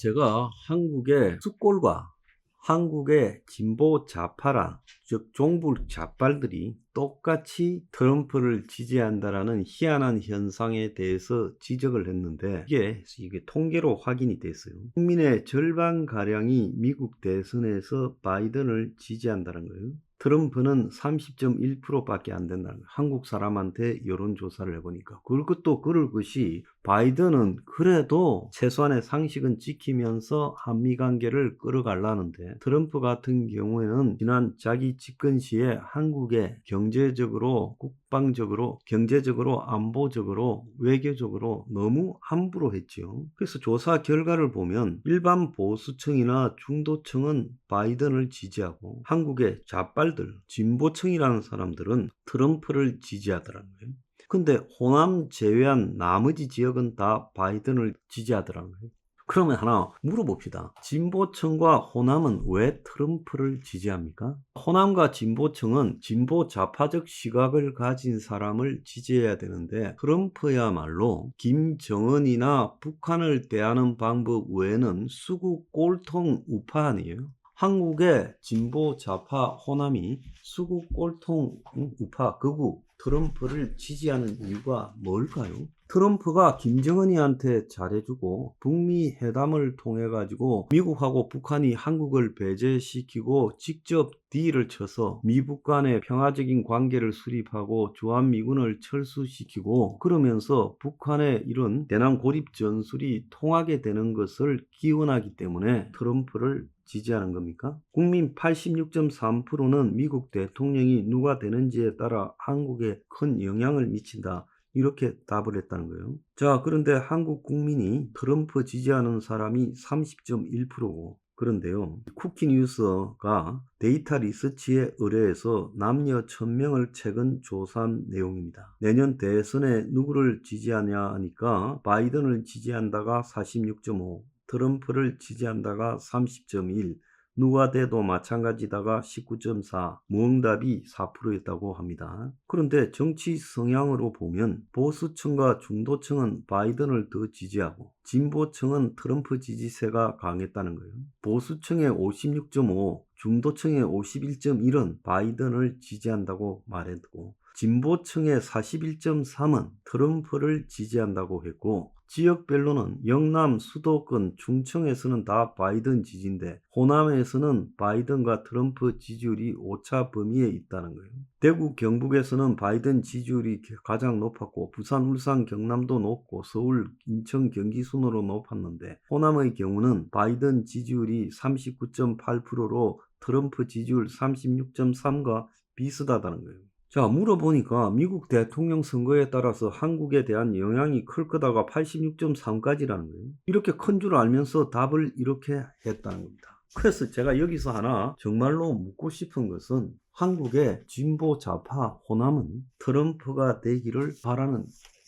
제가 한국의 숫골과 한국의 진보 좌파라, 즉 종북 좌빨들이 똑같이 트럼프를 지지한다라는 희한한 현상에 대해서 지적을 했는데 이게 통계로 확인이 됐어요. 국민의 절반가량이 미국 대선에서 바이든을 지지한다는 거예요. 트럼프는 30.1%밖에 안 된다는 거예요. 한국 사람한테 여론조사를 해보니까. 그것도 그럴 것이 바이든은 그래도 최소한의 상식은 지키면서 한미관계를 끌어가려는데 트럼프 같은 경우에는 지난 자기 집권 시에 한국에 경제적으로 국방적으로 경제적으로 안보적으로 외교적으로 너무 함부로 했지요. 그래서 조사 결과를 보면 일반 보수층이나 중도층은 바이든을 지지하고 한국의 좌빨들 진보층이라는 사람들은 트럼프를 지지하더라는 거예요. 근데 호남 제외한 나머지 지역은 다 바이든을 지지하더라는 거예요. 그러면 하나 물어봅시다. 진보층과 호남은 왜 트럼프를 지지합니까? 호남과 진보층은 진보 좌파적 시각을 가진 사람을 지지해야 되는데 트럼프야말로 김정은이나 북한을 대하는 방법 외에는 수구 꼴통 우파 아니에요? 한국의 진보 좌파 호남이 수구 꼴통 우파 극우 트럼프를 지지하는 이유가 뭘까요? 트럼프가 김정은이한테 잘해주고 북미 회담을 통해 가지고 미국하고 북한이 한국을 배제시키고 직접 딜을 쳐서 미북 간의 평화적인 관계를 수립하고 주한미군을 철수시키고 그러면서 북한의 이런 대남 고립 전술이 통하게 되는 것을 기원하기 때문에 트럼프를 지지하는 겁니까? 국민 86.3%는 미국 대통령이 누가 되는지에 따라 한국에 큰 영향을 미친다. 이렇게 답을 했다는 거예요. 자, 그런데 한국 국민이 트럼프 지지하는 사람이 30.1%고 그런데요. 쿠키뉴스가 데이터 리서치에 의뢰해서 남녀 1000명을 최근 조사한 내용입니다. 내년 대선에 누구를 지지하냐 하니까 바이든을 지지한다가 46.5, 트럼프를 지지한다가 30.1, 누가 돼도 마찬가지다가 19.4, 무응답이 4%였다고 합니다. 그런데 정치 성향으로 보면 보수층과 중도층은 바이든을 더 지지하고 진보층은 트럼프 지지세가 강했다는 거예요. 보수층의 56.5, 중도층의 51.1은 바이든을 지지한다고 말했고 진보층의 41.3은 트럼프를 지지한다고 했고 지역별로는 영남 수도권 중층에서는 다 바이든 지지인데 호남에서는 바이든과 트럼프 지지율이 오차 범위에 있다는 거예요. 대구 경북에서는 바이든 지지율이 가장 높았고 부산 울산 경남도 높고 서울 인천 경기 순으로 높았는데 호남의 경우는 바이든 지지율이 39.8%로 트럼프 지지율 36.3과 비슷하다는 거예요. 자, 물어보니까 미국 대통령 선거에 따라서 한국에 대한 영향이 클 거다가 86.3까지라는 거예요. 이렇게 큰 줄 알면서 답을 이렇게 했다는 겁니다. 그래서 제가 여기서 하나 정말로 묻고 싶은 것은 한국의 진보 좌파 호남은 트럼프가 되기를 바라는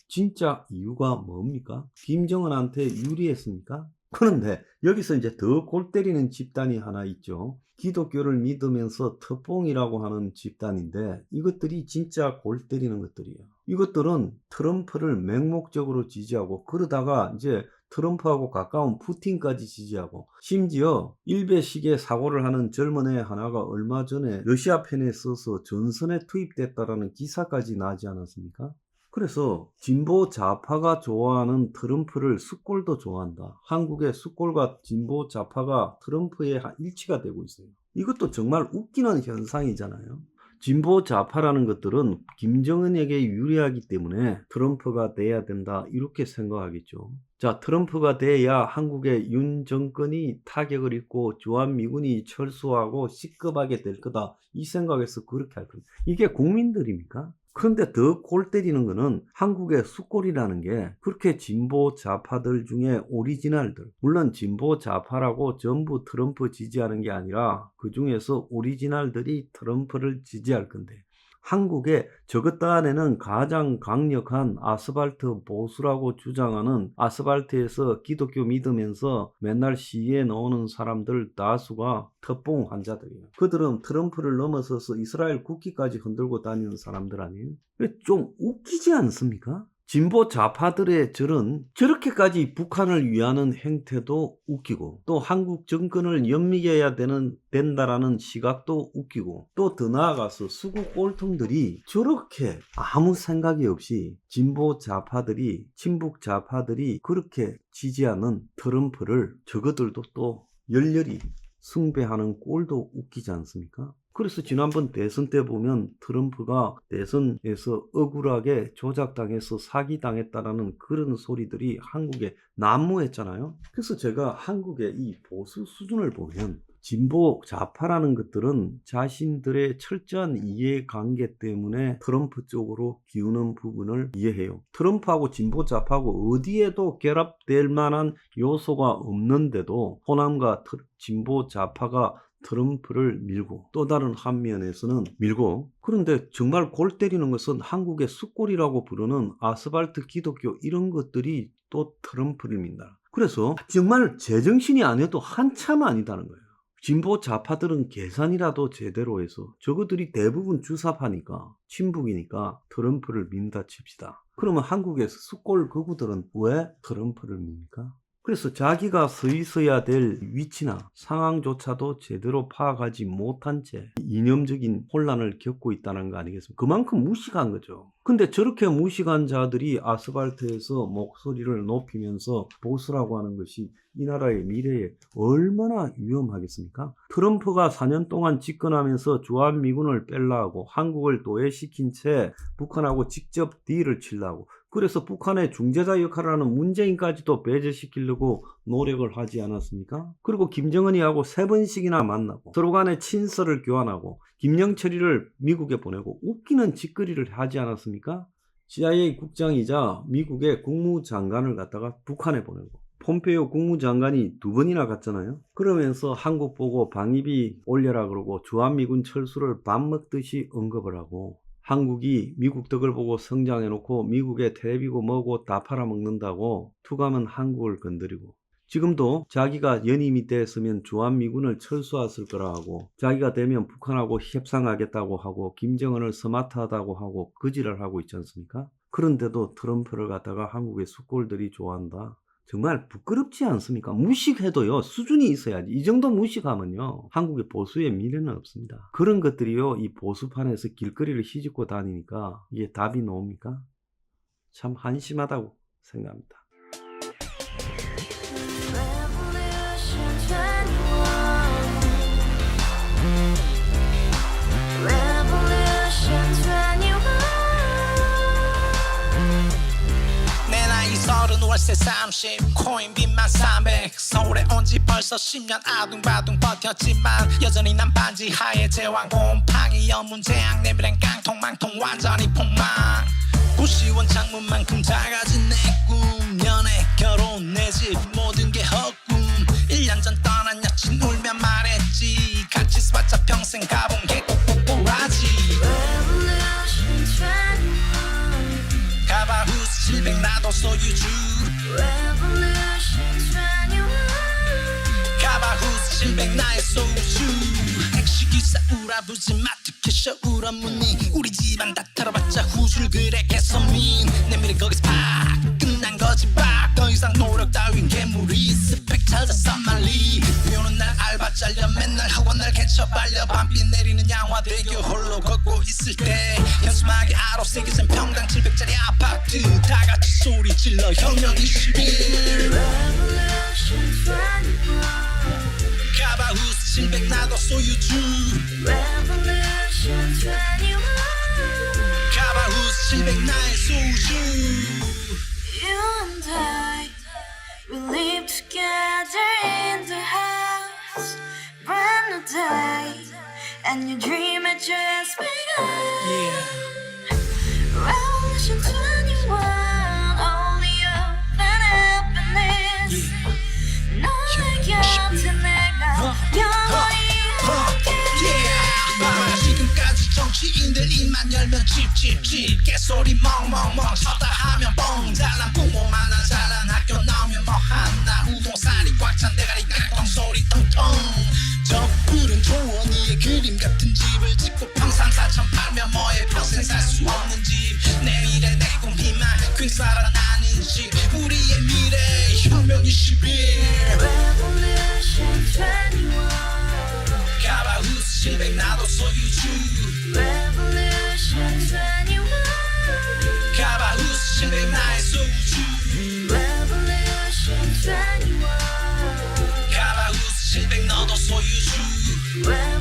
진짜 이유가 뭡니까? 김정은한테 유리했습니까? 그런데 여기서 이제 더 골 때리는 집단이 하나 있죠. 기독교를 믿으면서特봉이라고 하는 집단인데 이것들이 진짜 골 때리는 것들이에요. 이것들은 트럼프를 맹목적으로 지지하고 그러다가 이제 트럼프하고 가까운 푸틴까지 지지하고 심지어 일베식의 사고를 하는 젊은 애 하나가 얼마 전에 러시아 편에 서서 전선에 투입됐다라는 기사까지 나지 않았습니까? 그래서 진보 좌파가 좋아하는 트럼프를 숫골도 좋아한다. 한국의 숫골과 진보 좌파가 트럼프에 일치가 되고 있어요. 이것도 정말 웃기는 현상이잖아요. 진보 좌파라는 것들은 김정은에게 유리하기 때문에 트럼프가 돼야 된다 이렇게 생각하겠죠. 자, 트럼프가 돼야 한국의 윤 정권이 타격을 입고 주한미군이 철수하고 시급하게 될 거다 이 생각에서 그렇게 할 겁니다. 이게 국민들입니까? 그런데 더 골 때리는 거는 한국의 숫골이라는 게 그렇게 진보 좌파들 중에 오리지널들, 물론 진보 좌파라고 전부 트럼프 지지하는 게 아니라 그 중에서 오리지널들이 트럼프를 지지할 건데 한국의 저것 안에는 가장 강력한 아스팔트 보수라고 주장하는 아스팔트에서 기독교 믿으면서 맨날 시위에 나오는 사람들 다수가 특봉 환자들이에요. 그들은 트럼프를 넘어서서 이스라엘 국기까지 흔들고 다니는 사람들 아니에요? 좀 웃기지 않습니까? 진보 좌파들의 저렇게까지 북한을 위하는 행태도 웃기고, 또 한국 정권을 연미해야 된다라는 시각도 웃기고, 또 더 나아가서 수구 꼴통들이 저렇게 아무 생각이 없이 진보 좌파들이, 친북 좌파들이 그렇게 지지하는 트럼프를 저거들도 또 열렬히 숭배하는 꼴도 웃기지 않습니까? 그래서 지난번 대선 때 보면 트럼프가 대선에서 억울하게 조작당해서 사기당했다라는 그런 소리들이 한국에 난무했잖아요. 그래서 제가 한국의 이 보수 수준을 보면 진보 좌파라는 것들은 자신들의 철저한 이해관계 때문에 트럼프 쪽으로 기우는 부분을 이해해요. 트럼프하고 진보 좌파하고 어디에도 결합될 만한 요소가 없는데도 호남과 진보 좌파가 트럼프를 밀고, 또 다른 한면에서는 밀고, 그런데 정말 골 때리는 것은 한국의 숫골이라고 부르는 아스팔트 기독교 이런 것들이 또 트럼프를 민다. 그래서 정말 제정신이 아니어도 한참 아니다는 거예요. 진보 좌파들은 계산이라도 제대로 해서 저거들이 대부분 주사파니까, 친북이니까 트럼프를 민다 칩시다. 그러면 한국에서 숫골 거구들은 왜 트럼프를 밉니까? 그래서 자기가 서 있어야 될 위치나 상황조차도 제대로 파악하지 못한 채 이념적인 혼란을 겪고 있다는 거 아니겠습니까? 그만큼 무식한 거죠. 근데 저렇게 무식한 자들이 아스팔트에서 목소리를 높이면서 보수라고 하는 것이 이 나라의 미래에 얼마나 위험하겠습니까? 트럼프가 4년 동안 집권하면서 주한미군을 뺄라고 한국을 도외시킨 채 북한하고 직접 딜을 치려고, 그래서 북한의 중재자 역할을 하는 문재인까지도 배제시키려고 노력을 하지 않았습니까? 그리고 김정은이하고 3번씩이나 만나고 서로 간에 친서를 교환하고 김영철이를 미국에 보내고 웃기는 짓거리를 하지 않았습니까? CIA 국장이자 미국의 국무장관을 갖다가 북한에 보내고 폼페이오 국무장관이 2번이나 갔잖아요. 그러면서 한국 보고 방위비 올려라 그러고 주한미군 철수를 밥 먹듯이 언급을 하고, 한국이 미국 덕을 보고 성장해놓고 미국의 텔레비고 뭐고 다 팔아먹는다고 투감은 한국을 건드리고, 지금도 자기가 연임이 됐으면 주한미군을 철수했을 거라 하고, 자기가 되면 북한하고 협상하겠다고 하고 김정은을 스마트하다고 하고 거지를 하고 있지 않습니까? 그런데도 트럼프를 갖다가 한국의 숫골들이 좋아한다. 정말 부끄럽지 않습니까? 무식해도요, 수준이 있어야지. 이 정도 무식하면요, 한국의 보수의 미래는 없습니다. 그런 것들이요, 이 보수판에서 길거리를 휘젓고 다니니까 이게 답이 나옵니까? 참 한심하다고 생각합니다. 월세 30 코인빚만 300 서울에 온지 벌써 10년 아둥바둥 버텼지만 여전히 난 반지 하에 제왕 곰팡이 연문제약 내비랑 깡통망통 완전히 폭망 고시원 창문만큼 작아진 내 꿈 연애 결혼 내 집 모든 게 헛꿈 1년 전 떠난 여친 울며 말했지 같이 스파자 평생 가본 게 꼬꼬꼬라지 가봐 후스 700 나도 소유주 가바후스 700 나의 소주 택시기사 우라부지 마트캐셔 울어문니 우리 집안 다 털어봤자 후술 그래 개선민 내 미래 거기서 팍 끝난 거지 팍 더 이상 노력 따윈 괴물이 스펙 찾아서 말리 비오는 날 알바 잘려 맨날 학원 날 개쳐 발려 밤비 내리는 양화대교 홀로 걷고 있을 때 현수막에 아로 새겨진 평당 700짜리 아파트 다같이 소리 질러 혁명 21 가바후스 700 나도 소유주 가바후스 700 나의 소주 You and I, we live together in the house, brand new day, and your dream had just begun. Revolution 21, only hope and happiness. 너의 곁에 내가 영원히 함께. 지금까지 정치인들 입만 열면 찝찝찝 개소리 멍멍멍 쳤다 하면 뻥 잘난 부모 만나 잘난 학교 나오면 뭐 하나 우동살이 꽉찬 대가리 깡통 소리 텅텅 저 푸른 조원이의 그림 같은 집을 짓고 평상 4천 팔면 뭐해 평생 살 수 없는 집 내 미래 내 꿈 희망 퀸 사이즈 Revolution 21 카바우스 신백 나의 소주 Revolution 21 카바우스 신백 너도 소유주 Revolution